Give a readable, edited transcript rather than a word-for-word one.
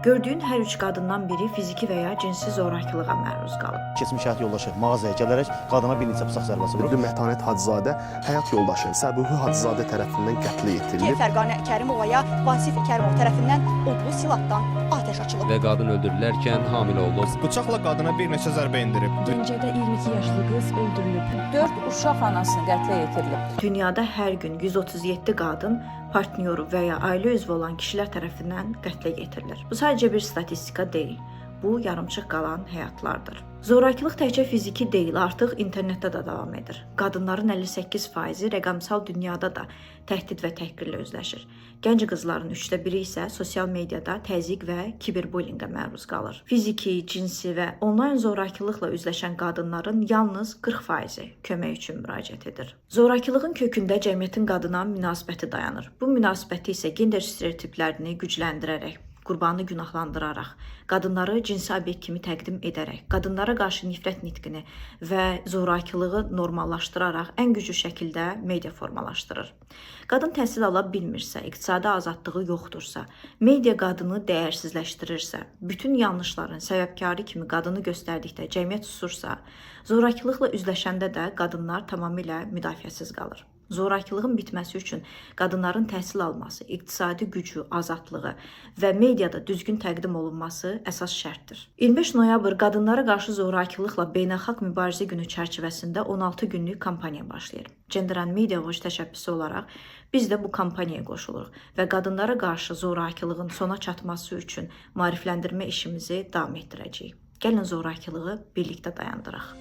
Gördüyün hər üç qadından biri fiziki və ya cinsi zorakılığa məruz qalıb. Keçmiş həyat yoldaşı mağazaya gələrək qadına bir neçə bıçaq zərbəsi vurub. Mətanət Hacızadə həyat yoldaşı Səbuhi Hacızadə tərəfindən qətlə yetirilib. Fərqanə Kərimovaya Vasif Kərimov tərəfindən odlu silahdan atəş açılıb. Və qadın öldürülərkən hamilə olub. Bıçaqla qadına bir neçə zərbə endirib. Gəncədə 22 yaşlı qız öldürülüb. 4 uşaq anasını qətlə yetirilib. Dünyada hər gün 137 qadın partnyoru və ya ailə üzvü olan kişilər tərəfindən qətlə yetirilir. Bu sadəcə bir statistika deyil. Bu, yarımçıq qalan həyatlardır. Zorakılıq təkcə fiziki deyil, artıq internetdə də davam edir. Qadınların 58%-i rəqəmsal dünyada da təhdid və təhqirlə üzləşir. Gənc qızların 1/3 isə sosial mediada təzyiq və kiberbullyinqə məruz qalır. Fiziki, cinsi və onlayn zorakılıqla üzləşən qadınların yalnız 40%-i kömək üçün müraciət edir. Zorakılığın kökündə cəmiyyətin qadına münasibəti dayanır. Bu münasibəti isə gender stereotiplərini gücləndirərək, qurbanı günahlandıraraq, qadınları cinsi obyekt kimi təqdim edərək, qadınlara qarşı nifrət nitqini və zorakılığı normallaşdıraraq ən güclü şəkildə media formalaşdırır. Qadın təhsil ala bilmirsə, iqtisadi azadlığı yoxdursa, media qadını dəyərsizləşdirirsə, bütün yanlışların səbəbkarı kimi qadını göstərdikdə cəmiyyət susursa, zorakılıqla üzləşəndə də qadınlar tamamilə müdafiəsiz qalır. Zorakılığın bitməsi üçün qadınların təhsil alması, iqtisadi gücü, azadlığı və mediada düzgün təqdim olunması əsas şərtdir. 25 noyabr qadınlara qarşı zorakılıqla beynəlxalq mübarizə günü çərçivəsində 16 günlük kampaniya başlayır. Gender and Media Watch təşəbbüsü olaraq biz də bu kampaniyaya qoşuluruq və qadınlara qarşı zorakılığın sona çatması üçün maarifləndirmə işimizi davam etdirəcəyik. Gəlin zorakılığı birlikdə dayandıraq.